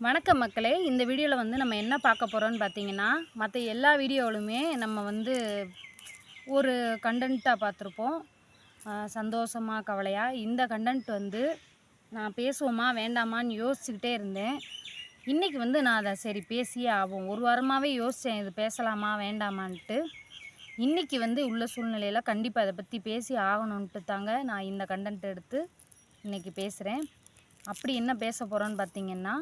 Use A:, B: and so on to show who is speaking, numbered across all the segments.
A: வணக்கம் மக்களே. இந்த வீடியோவில் நம்ம என்ன பார்க்க போகிறோம்னு பார்த்தீங்கன்னா, மற்ற எல்லா வீடியோவிலுமே நம்ம ஒரு கண்டென்ட்டாக பார்த்துருப்போம். சந்தோஷமா, கவலையா. இந்த கண்டென்ட் நான் பேசுவோமா வேண்டாமான்னு யோசிச்சுக்கிட்டே இருந்தேன். இன்றைக்கி நான் அதை சரி பேசியே ஆகும். ஒரு வாரமாகவே யோசித்தேன், இது பேசலாமா வேண்டாமான்ட்டு. இன்றைக்கி உள்ள சூழ்நிலையில் கண்டிப்பாக அதை பற்றி பேசி ஆகணுன்ட்டு தாங்க நான் இந்த கண்டென்ட் எடுத்து இன்றைக்கி பேசுகிறேன். அப்படி என்ன பேச போகிறோன்னு பார்த்தீங்கன்னா,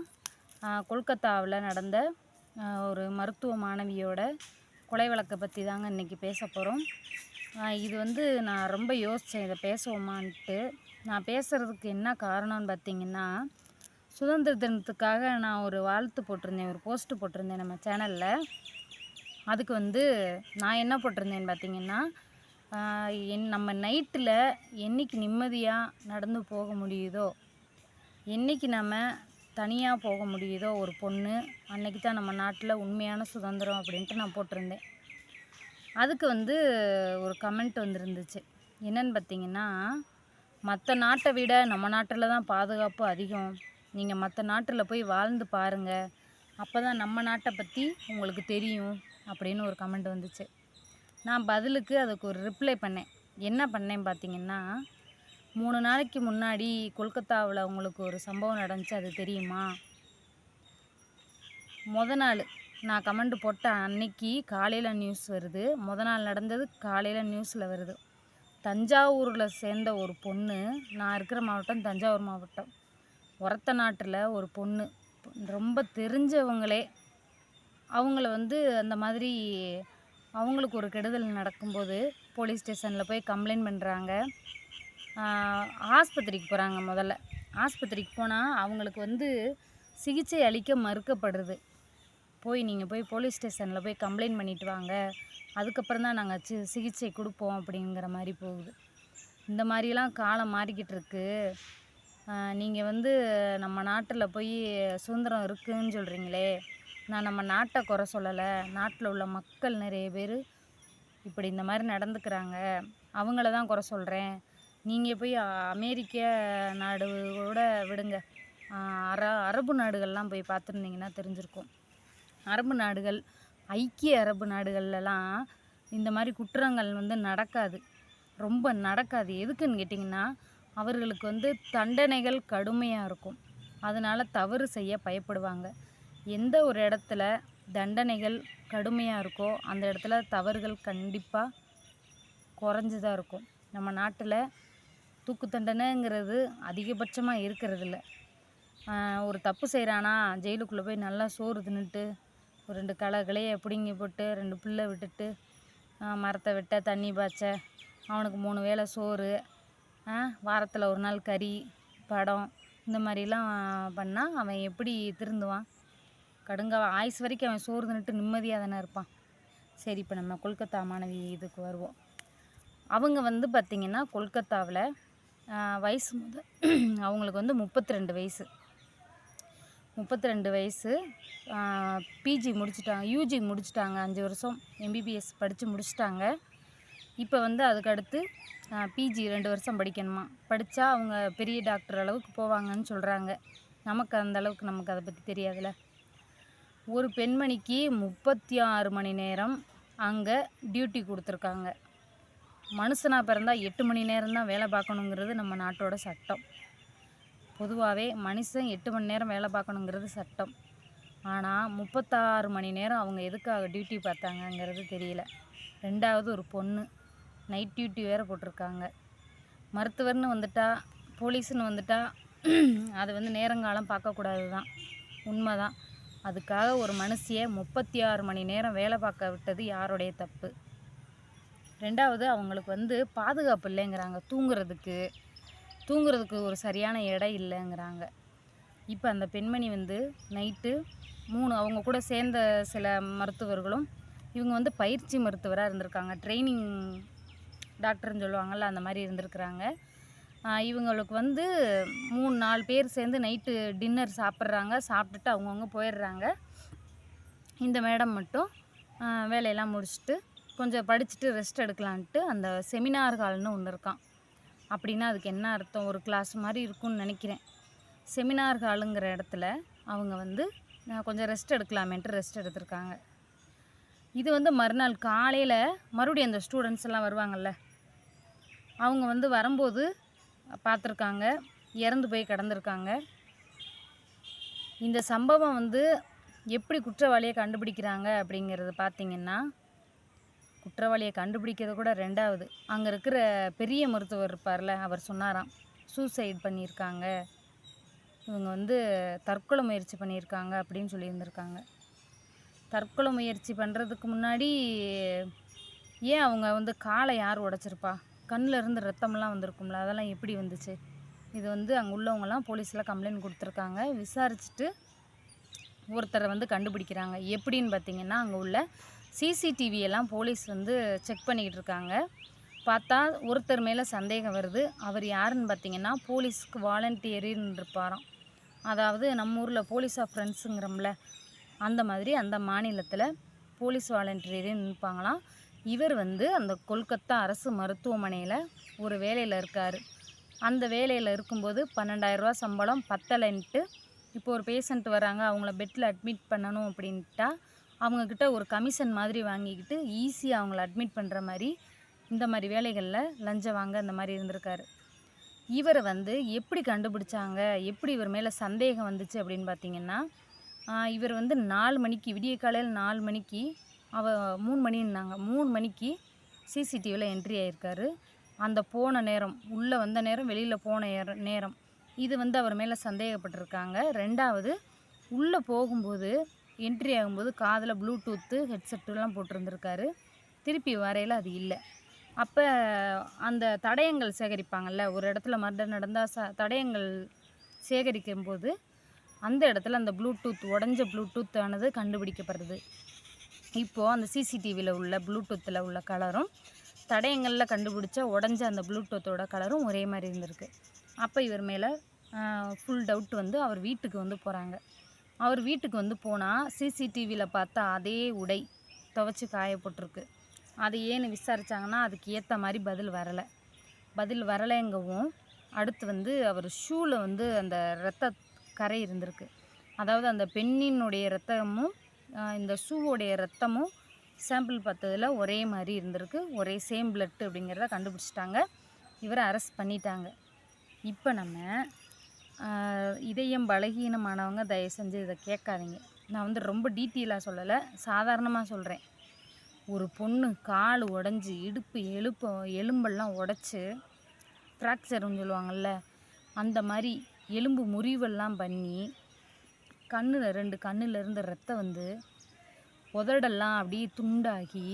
A: கொல்கத்தாவில் நடந்த ஒரு மருத்துவ மாணவியோட கொலை வழக்கை பற்றி தாங்க இன்றைக்கி பேச போகிறோம். இது நான் ரொம்ப யோசித்தேன், இதை பேசுவோமான்ட்டு. நான் பேசுகிறதுக்கு என்ன காரணம்னு பார்த்தீங்கன்னா, சுதந்திர தினத்துக்காக நான் ஒரு வாழ்த்து போட்டிருந்தேன், ஒரு போஸ்ட்டு போட்டிருந்தேன் நம்ம சேனலில். அதுக்கு நான் என்ன போட்டிருந்தேன்னு பார்த்தீங்கன்னா, நம்ம நைட்டில் என்றைக்கு நிம்மதியாக நடந்து போக முடியுதோ, என்றைக்கு நம்ம தனியாக போக முடியுதோ ஒரு பொண்ணு, அன்றைக்கி தான் நம்ம நாட்டில் உண்மையான சுதந்திரம் அப்படின்ட்டு நான் போட்டிருந்தேன். அதுக்கு ஒரு கமெண்ட் வந்துருந்துச்சு. என்னென்னு பார்த்தீங்கன்னா, மற்ற நாட்டை விட நம்ம நாட்டில் தான் பாதுகாப்பு அதிகம், நீங்கள் மற்ற நாட்டில் போய் வாழ்ந்து பாருங்கள், அப்போ தான் நம்ம நாட்டை பற்றி உங்களுக்கு தெரியும் அப்படின்னு ஒரு கமெண்ட் வந்துச்சு. நான் பதிலுக்கு அதுக்கு ஒரு ரிப்ளை பண்ணேன். என்ன பண்ணேன்னு பார்த்தீங்கன்னா, 3 நாளைக்கு முன்னாடி கொல்கத்தாவில் உங்களுக்கு ஒரு சம்பவம் நடந்துச்சு, அது தெரியுமா? நாள் நான் கமெண்ட் போட்ட அன்னைக்கு காலையில் நியூஸ் வருது. நாள் நடந்தது காலையில் நியூஸில் வருது. தஞ்சாவூரில் சேர்ந்த ஒரு பொண்ணு, நான் இருக்கிற மாவட்டம் தஞ்சாவூர் மாவட்டம், ஒரத்த நாட்டில் ஒரு பொண்ணு, ரொம்ப தெரிஞ்சவங்களே அவங்கள அந்த மாதிரி அவங்களுக்கு ஒரு கெடுதல் நடக்கும்போது போலீஸ் ஸ்டேஷனில் போய் கம்ப்ளைண்ட் பண்ணுறாங்க. ஆஸ்பத்திரிக்கு போகிறாங்க. முதல்ல ஆஸ்பத்திரிக்கு போனால் அவங்களுக்கு சிகிச்சை அளிக்க மறுக்கப்படுறது. நீங்கள் போய் போலீஸ் ஸ்டேஷனில் போய் கம்ப்ளைண்ட் பண்ணிட்டு வாங்க, அதுக்கப்புறம் தான் நாங்கள் சிகிச்சை கொடுப்போம் அப்படிங்கிற மாதிரி போகுது. இந்த மாதிரிலாம் காலம் மாறிக்கிட்டு இருக்கு. நீங்கள் நம்ம நாட்டில் போய் சுதந்திரம் இருக்குதுன்னு சொல்கிறீங்களே, நான் நம்ம நாட்டை குறை சொல்லலை, நாட்டில் உள்ள மக்கள் நிறைய பேர் இப்படி இந்த மாதிரி நடந்துக்கிறாங்க, அவங்கள தான் குறை சொல்கிறேன். நீங்கள் போய் அமெரிக்க நாடு கூட விடுங்க, அரபு நாடுகள்லாம் போய் பார்த்துருந்தீங்கன்னா தெரிஞ்சிருக்கும். அரபு நாடுகள், ஐக்கிய அரபு நாடுகள்லாம் இந்த மாதிரி குற்றங்கள் நடக்காது, ரொம்ப நடக்காது. எதுக்குன்னு கேட்டிங்கன்னா, அவர்களுக்கு தண்டனைகள் கடுமையாக இருக்கும். அதனால் தவறு செய்ய பயப்படுவாங்க. எந்த ஒரு இடத்துல தண்டனைகள் கடுமையாக இருக்கோ அந்த இடத்துல தவறுகள் கண்டிப்பாக குறைஞ்சி தான் இருக்கும். நம்ம நாட்டில் தூக்கு தண்டனைங்கிறது அதிகபட்சமாக இருக்கிறதில்ல. ஒரு தப்பு செய்கிறானா ஜெயிலுக்குள்ளே போய் நல்லா சோறு தின்னுட்டு, ஒரு 2 களையை பிடுங்கி போட்டு, 2 புல்லை விட்டுட்டு, மரத்தை வெட்ட, தண்ணி பாய்ச்ச, அவனுக்கு 3 வேளை சோறு, வாரத்தில் ஒரு நாள் கறி, படம், இந்த மாதிரிலாம் பண்ணால் அவன் எப்படி திருந்துவான்? ஆயுசு வரைக்கும் அவன் சோறு தின்னுட்டு நிம்மதியாக தானே இருப்பான். சரி, இப்போ நம்ம கொல்கத்தா மாணவி இதுக்கு வருவோம். அவங்க பார்த்திங்கன்னா கொல்கத்தாவில் வயசு அவங்களுக்கு 32 வயசு. 32 வயசு. பிஜி முடிச்சிட்டாங்க, யூஜி முடிச்சிட்டாங்க, 5 வருஷம் எம்பிபிஎஸ் படித்து முடிச்சிட்டாங்க. இப்போ அதுக்கடுத்து பிஜி 2 வருஷம் படிக்கணுமா. படித்தா அவங்க பெரிய டாக்டர் அளவுக்கு போவாங்கன்னு சொல்கிறாங்க. நமக்கு அந்த அளவுக்கு நமக்கு அதை பற்றி தெரியாதுல்ல. ஒரு பெண்மணிக்கு 36 மணி நேரம் அங்கே டியூட்டி கொடுத்துருக்காங்க. மனுஷனாக பிறந்தால் 8 மணி நேரம் தான் வேலை பார்க்கணுங்கிறது நம்ம நாட்டோட சட்டம். பொதுவாகவே மனுஷன் 8 மணி நேரம் வேலை பார்க்கணுங்கிறது சட்டம். ஆனால் 36 மணி நேரம் அவங்க எதுக்காக டியூட்டி பார்த்தாங்கங்கிறது தெரியல. 2வது ஒரு பொண்ணு நைட் டியூட்டி வேறு போட்டிருக்காங்க. மருத்துவர்னு வந்துட்டா, போலீஸ்னு வந்துட்டா அது நேரங்காலம் பார்க்கக்கூடாது தான், உண்மை தான். அதுக்காக ஒரு மனுஷியை 36 மணி நேரம் வேலை பார்க்க விட்டது யாருடைய தப்பு? 2வது அவங்களுக்கு பாதுகாப்பு இல்லைங்கிறாங்க. தூங்குறதுக்கு ஒரு சரியான இடம் இல்லைங்கிறாங்க. இப்போ அந்த பெண்மணி நைட்டு 3 அவங்க கூட சேர்ந்த சில மருத்துவர்களும் இவங்க பயிற்சி மருத்துவராக இருந்திருக்காங்க. ட்ரைனிங் டாக்டர்னு சொல்லுவாங்கள்ல, அந்த மாதிரி இருந்திருக்கிறாங்க. இவங்களுக்கு 3-4 பேர் சேர்ந்து நைட்டு டின்னர் சாப்பிட்றாங்க. சாப்பிட்டுட்டு அவங்கவுங்க போயிடுறாங்க. இந்த மேடம் மட்டும் வேலையெல்லாம் முடிச்சுட்டு கொஞ்சம் படிச்சுட்டு ரெஸ்ட் எடுக்கலான்ட்டு அந்த செமினார் ஹால்னு ஒன்று இருக்கான். அப்படின்னா அதுக்கு என்ன அர்த்தம்? ஒரு கிளாஸ் மாதிரி இருக்கும்னு நினைக்கிறேன். செமினார் ஹாலுங்கிற இடத்துல அவங்க வந்து கொஞ்சம் ரெஸ்ட் எடுக்கலாமேன்ட்டு ரெஸ்ட் எடுத்திருக்காங்க. இது வந்து மறுநாள் காலையில் மறுபடியும் அந்த ஸ்டூடெண்ட்ஸ் எல்லாம் வருவாங்கள்ல, அவங்க வந்து வரும்போது பார்த்துருக்காங்க, இறந்து போய் கிடந்திருக்காங்க. இந்த சம்பவம் வந்து எப்படி குற்றவாளியை கண்டுபிடிக்கிறாங்க அப்படிங்கிறது பார்த்திங்கன்னா, குற்றவாளியை கண்டுபிடிக்கிறது கூட ரெண்டாவது, அங்கே இருக்கிற பெரிய மருத்துவர் இருப்பார்ல, அவர் சொன்னாராம் சூசைட் பண்ணியிருக்காங்க, இவங்க வந்து தற்கொலை முயற்சி பண்ணியிருக்காங்க அப்படின்னு சொல்லியிருந்திருக்காங்க. தற்கொலை முயற்சி பண்ணுறதுக்கு முன்னாடி ஏன் அவங்க வந்து காலை யார் உடைச்சிருப்பா? கண்ணில் இருந்து ரத்தம்லாம் வந்திருக்கும்ல, அதெல்லாம் எப்படி வந்துச்சு? இது வந்து அங்கே உள்ளவங்கலாம் போலீஸில் கம்ப்ளைண்ட் கொடுத்துருக்காங்க. விசாரிச்சுட்டு ஒருத்தரை வந்து கண்டுபிடிக்கிறாங்க. எப்படின்னு பார்த்திங்கன்னா, அங்கே உள்ள சிசிடிவியெல்லாம் போலீஸ் வந்து செக் பண்ணிக்கிட்டு இருக்காங்க. பார்த்தா ஒருத்தர் மேலே சந்தேகம் வருது. அவர் யாருன்னு பார்த்திங்கன்னா, போலீஸ்க்கு வாலண்டியரின்னு இருப்பாராம். அதாவது நம்ம ஊரில் போலீஸ் ஆஃப் ஃப்ரெண்ட்ஸுங்கிறோம்ல, அந்த மாதிரி அந்த மாநிலத்தில் போலீஸ் வாலண்டியரின்னு இருப்பாங்களாம். இவர் வந்து அந்த கொல்கத்தா அரசு மருத்துவமனையில் ஒரு வேலையில் இருக்கார். அந்த வேலையில் இருக்கும்போது 12,000 ரூபா சம்பளம் பத்தலைன்ட்டு, இப்போ ஒரு பேஷண்ட் வராங்க, அவங்கள பெட்டில் அட்மிட் பண்ணணும் அப்படின்ட்டா அவங்கக்கிட்ட ஒரு கமிஷன் மாதிரி வாங்கிக்கிட்டு ஈஸியாக அவங்கள அட்மிட் பண்ணுற மாதிரி இந்த மாதிரி வேலைகளில் லஞ்சம் வாங்க இந்த மாதிரி இருந்திருக்காரு. இவரை வந்து எப்படி கண்டுபிடிச்சாங்க, எப்படி இவர் மேலே சந்தேகம் வந்துச்சு அப்படின்னு பார்த்திங்கன்னா, இவர் வந்து 4 மணிக்கு, விடிய காலையில் 4 மணிக்கு, 3 மணின்னாங்க, 3 மணிக்கு சிசிடிவியில் என்ட்ரி ஆகியிருக்காரு. அந்த போன நேரம், உள்ளே வந்த நேரம், வெளியில் போன நேரம், இது வந்து அவர் மேலே சந்தேகப்பட்டிருக்காங்க. ரெண்டாவது, உள்ளே போகும்போது என்ட்ரி ஆகும்போது காதில் ப்ளூடூத்து ஹெட்செட்டுலாம் போட்டிருந்துருக்காரு. திருப்பி வரையில் அது இல்லை. அப்போ அந்த தடயங்கள் சேகரிப்பாங்கள்ல, ஒரு இடத்துல மர்டர் நடந்தால் தடயங்கள் சேகரிக்கும்போது அந்த இடத்துல அந்த ப்ளூடூத், உடஞ்ச ப்ளூடூத் ஆனது கண்டுபிடிக்கப்படுறது. இப்போது அந்த சிசிடிவியில் உள்ள ப்ளூடூத்தில் உள்ள கலரும் தடயங்களில் கண்டுபிடிச்ச உடஞ்ச அந்த ப்ளூடூத்தோட கலரும் ஒரே மாதிரி இருந்திருக்கு. அப்போ இவர் மேலே ஃபுல் டவுட் வந்து அவர் வீட்டுக்கு வந்து போகிறாங்க. அவர் வீட்டுக்கு வந்து போனால் சிசிடிவியில் பார்த்தா அதே உடை துவைச்சி காயப்பட்டிருக்கு. அது ஏன்னு விசாரித்தாங்கன்னா அதுக்கு ஏற்ற மாதிரி பதில் வரலைங்கவும், அடுத்து வந்து அவர் ஷூவில் வந்து அந்த இரத்த கரை இருந்திருக்கு. அதாவது அந்த பெண்ணினுடைய இரத்தமும் இந்த ஷூவோடைய இரத்தமும் சாம்பிள் பார்த்ததில் ஒரே மாதிரி இருந்திருக்கு. ஒரே சேம் பிளட் அப்படிங்கிறத கண்டுபிடிச்சிட்டாங்க. இவரை அரெஸ்ட் பண்ணிட்டாங்க. இப்போ நம்ம இதயம் பலகீனமானவங்க தயவு செஞ்சு இதை கேட்காதீங்க. நான் வந்து ரொம்ப டீட்டெயிலாக சொல்லலை, சாதாரணமாக சொல்கிறேன். ஒரு பொண்ணு கால் உடஞ்சி, இடுப்பு எலும்பெல்லாம் உடச்சி ஃப்ராக்சர்னு சொல்லுவாங்கள்ல, அந்த மாதிரி எலும்பு முறிவெல்லாம் பண்ணி, 2 கண்ணில் இருந்த ரத்தம் வந்து உதடெல்லாம் அப்படியே துண்டாகி,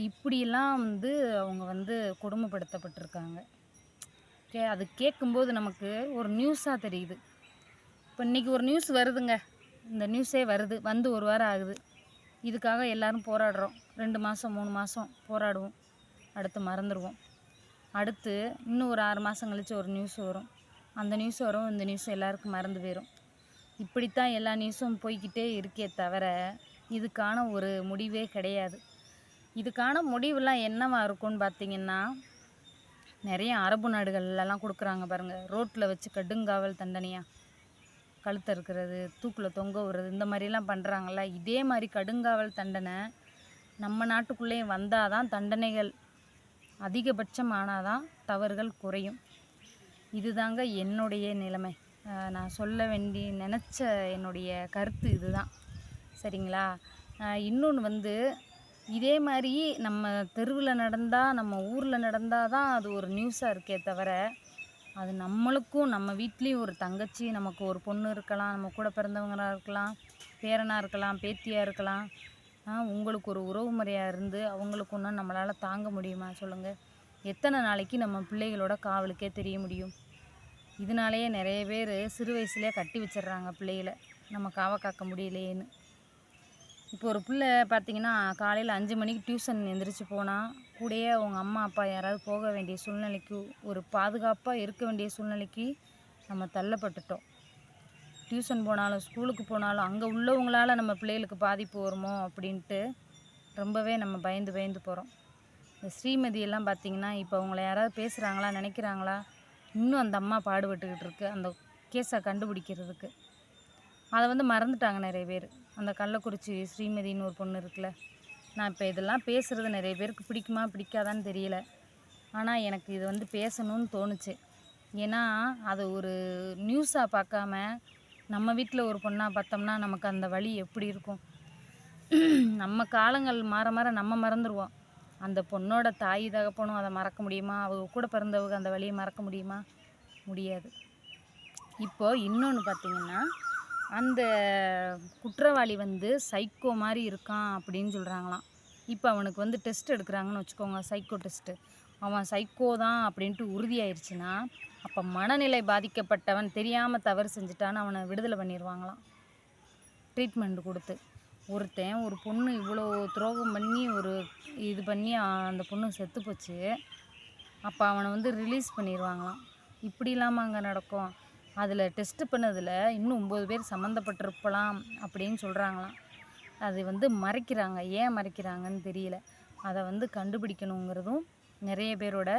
A: இப்படியெல்லாம் வந்து அவங்க வந்து கொடுமைப்படுத்தப்பட்டிருக்காங்க. அது கேட்கும்போது நமக்கு ஒரு நியூஸாக தெரியுது. இப்போ இன்றைக்கி ஒரு நியூஸ் வருதுங்க, இந்த நியூஸே வந்து 1 வாரம் ஆகுது. இதுக்காக எல்லோரும் போராடுறோம். 2 மாதம் 3 மாதம் போராடுவோம், அடுத்து மறந்துடுவோம். அடுத்து இன்னும் ஒரு 6 மாதம் கழித்து ஒரு நியூஸ் வரும். அந்த நியூஸ் வரும், இந்த நியூஸ் எல்லாருக்கும் மறந்து போயிடும். இப்படித்தான் எல்லா நியூஸும் போய்கிட்டே இருக்கே தவிர இதுக்கான ஒரு முடிவே கிடையாது. இதுக்கான முடிவுலாம் என்னவா இருக்கும்னு பார்த்திங்கன்னா, நிறைய அரபு நாடுகள்லாம் கொடுக்குறாங்க பாருங்கள், ரோட்டில் வச்சு கடுங்காவல் தண்டனையாக கழுத்தை இருக்கிறது, தூக்கில் தொங்க விடுறது, இந்த மாதிரிலாம் பண்ணுறாங்கள்ல. இதே மாதிரி கடுங்காவல் தண்டனை நம்ம நாட்டுக்குள்ளேயும் வந்தால் தான் தண்டனைகள் அதிகபட்சம் ஆனால் தான் தவறுகள் குறையும். இதுதாங்க என்னுடைய நிலைமை. நான் சொல்ல நினச்ச என்னுடைய கருத்து இதுதான், சரிங்களா? இன்னொன்று வந்து, இதே மாதிரி நம்ம தெருவில் நடந்தால், நம்ம ஊரில் நடந்தால் தான் அது ஒரு நியூஸாக இருக்கே தவிர, அது நம்மளுக்கும் நம்ம வீட்லேயும் ஒரு தங்கச்சி, நமக்கு ஒரு பொண்ணு இருக்கலாம், நம்ம கூட பிறந்தவங்களாக இருக்கலாம், பேரனாக இருக்கலாம், பேத்தியாக இருக்கலாம், உங்களுக்கு ஒரு உறவு முறையாக இருந்து அவங்களுக்கு ஒன்றும் நம்மளால் தாங்க முடியுமா சொல்லுங்கள்? எத்தனை நாளைக்கு நம்ம பிள்ளைகளோட காவலுக்கே தெரிய முடியும்? இதனாலேயே நிறைய பேர் சிறு வயசுலேயே கட்டி வச்சிடுறாங்க பிள்ளைகளை, நம்ம காக்க முடியலையேன்னு. இப்போ ஒரு பிள்ளை பார்த்திங்கன்னா, காலையில் 5 மணிக்கு டியூஷன் எந்திரிச்சு போனால் கூடயே அவங்க அம்மா அப்பா யாராவது போக வேண்டிய சூழ்நிலைக்கு, ஒரு பாதுகாப்பாக இருக்க வேண்டிய சூழ்நிலைக்கு நம்ம தள்ளப்பட்டுட்டோம். டியூஷன் போனாலும் ஸ்கூலுக்கு போனாலும் அங்கே உள்ளவங்களால் நம்ம பிள்ளைகளுக்கு பாதிப்பு வருமோ அப்படின்ட்டு ரொம்பவே நம்ம பயந்து போகிறோம். இந்த ஸ்ரீமதியெல்லாம் பார்த்திங்கன்னா, இப்போ அவங்கள யாராவது பேசுகிறாங்களா, நினைக்கிறாங்களா? இன்னும் அந்த அம்மா பாடுபட்டுக்கிட்டு இருக்கு அந்த கேஸை கண்டுபிடிக்கிறதுக்கு. அதை வந்து மறந்துட்டாங்க நிறைய பேர். அந்த கள்ளக்குறிச்சி ஸ்ரீமதின்னு ஒரு பொண்ணு இருக்குல்ல, நான் இப்போ இதெல்லாம் பேசுகிறது நிறைய பேருக்கு பிடிக்குமா பிடிக்காதான்னு தெரியல. ஆனால் எனக்கு இது வந்து பேசணும்னு தோணுச்சு. ஏன்னா அது ஒரு நியூஸாக பார்க்காம நம்ம வீட்டில் ஒரு பொண்ணாக பார்த்தோம்னா நமக்கு அந்த வலி எப்படி இருக்கும். நம்ம காலங்கள் மாற மாற நம்ம மறந்துடுவோம். அந்த பொண்ணோட தாய் தகப்பனும் அதை மறக்க முடியுமா? அவங்க கூட பிறந்தவங்க அந்த வலியை மறக்க முடியுமா? முடியாது. இப்போது இன்னொன்று பார்த்திங்கன்னா, அந்த குற்றவாளி வந்து சைக்கோ மாதிரி இருக்கான் அப்படின்னு சொல்கிறாங்களாம். இப்போ அவனுக்கு வந்து டெஸ்ட் எடுக்கிறாங்கன்னு வச்சுக்கோங்க, சைக்கோ டெஸ்ட்டு. அவன் சைக்கோ தான் அப்படின்ட்டு உறுதியாயிருச்சுன்னா, அப்போ மனநிலை பாதிக்கப்பட்டவன் தெரியாமல் தவறு செஞ்சுட்டான்னு அவனை விடுதலை பண்ணிடுவாங்களாம், ட்ரீட்மெண்ட் கொடுத்து. ஒருத்தன் ஒரு பொண்ணு இவ்வளோ துரோகம் பண்ணி ஒரு இது பண்ணி அந்த பொண்ணு செத்து போச்சு. அப்போ அவனை வந்து ரிலீஸ் பண்ணிடுவாங்களாம். இப்படி இல்லாமல் அங்கே நடக்கும். அதில் டெஸ்ட்டு பண்ணதில் இன்னும் 9 பேர் சம்மந்தப்பட்டிருக்கலாம் அப்படின்னு சொல்கிறாங்களாம். அது வந்து மறைக்கிறாங்க. ஏன் மறைக்கிறாங்கன்னு தெரியல. அதை வந்து கண்டுபிடிக்கணுங்கிறதும் நிறைய பேரோட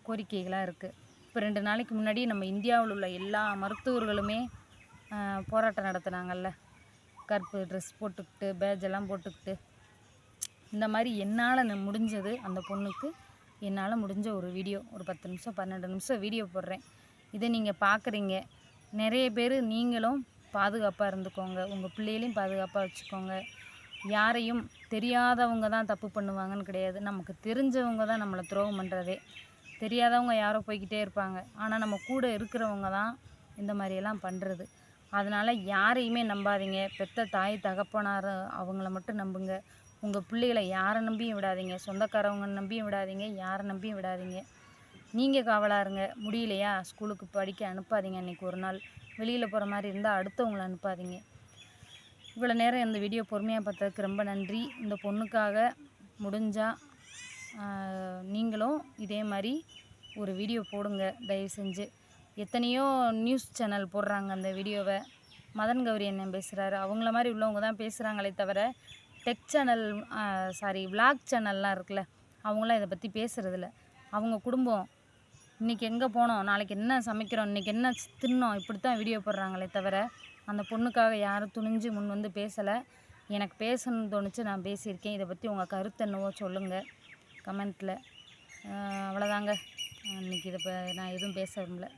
A: கோரிக்கைகளாக இருக்குது. இப்போ 2 நாளைக்கு முன்னாடி நம்ம இந்தியாவில் உள்ள எல்லா மருத்துவர்களுமே போராட்டம் நடத்துனாங்கல்ல, கருப்பு ட்ரெஸ் போட்டுக்கிட்டு பேட்ஜெல்லாம் போட்டுக்கிட்டு. இந்த மாதிரி என்னால் முடிஞ்சது அந்த பொண்ணுக்கு என்னால் முடிஞ்ச ஒரு வீடியோ, ஒரு 10 நிமிஷம் 12 நிமிஷம் வீடியோ போடுறேன். இதை நீங்கள் பார்க்குறீங்க. நிறைய பேர் நீங்களும் பாதுகாப்பாக இருந்துக்கோங்க, உங்கள் பிள்ளைகளையும் பாதுகாப்பாக வச்சுக்கோங்க. யாரையும் தெரியாதவங்க தான் தப்பு பண்ணுவாங்கன்னு கிடையாது. நமக்கு தெரிஞ்சவங்க தான் நம்மளை துரோகம் பண்ணுறதே. தெரியாதவங்க யாரோ போய்கிட்டே இருப்பாங்க. ஆனால் நம்ம கூட இருக்கிறவங்க தான் இந்த மாதிரியெல்லாம் பண்ணுறது. அதனால் யாரையுமே நம்பாதீங்க. பெத்த தாய் தகப்பனார் அவங்கள மட்டும் நம்புங்க. உங்கள் பிள்ளைகளை யாரை நம்பியும் விடாதீங்க. சொந்தக்காரவங்க நம்பியும் விடாதீங்க, யாரை நம்பியும் விடாதீங்க. நீங்கள் காவலாக இருங்க. முடியலையா ஸ்கூலுக்கு படிக்க அனுப்பாதீங்க. அன்றைக்கி ஒரு நாள் வெளியில் போகிற மாதிரி இருந்தால் அடுத்தவங்களை அனுப்பாதீங்க. இவ்வளோ நேரம் இந்த வீடியோ பொறுமையாக பார்த்ததுக்கு ரொம்ப நன்றி. இந்த பொண்ணுக்காக முடிஞ்சால் நீங்களும் இதே மாதிரி ஒரு வீடியோ போடுங்க தயவு செஞ்சு. எத்தனையோ நியூஸ் சேனல் போடுறாங்க அந்த வீடியோவை. மதன் கௌரி அண்ணன் பேசுகிறாரு, அவங்கள மாதிரி உள்ளவங்க தான் பேசுகிறாங்களே தவிர டெக் சேனல் விளாக் சேனல்லாம் இருக்குல்ல, அவங்களாம் இதை பற்றி பேசுகிறதில்ல. அவங்க குடும்பம் இன்றைக்கி எங்கே போனோம், நாளைக்கு என்ன சமைக்கிறோம், இன்றைக்கி என்ன தின்னோம், இப்படி தான் வீடியோ போடுறாங்களே தவிர அந்த பொண்ணுக்காக யாரும் துணிஞ்சு முன் வந்து பேசலை. எனக்கு பேசணும்னு தோணுச்சு, நான் பேசியிருக்கேன். இதை பற்றி உங்கள் கருத்து என்னவோ சொல்லுங்கள் கமெண்ட்டில். அவ்வளோதாங்க. இன்றைக்கி நான் எதுவும் பேச விரும்பல.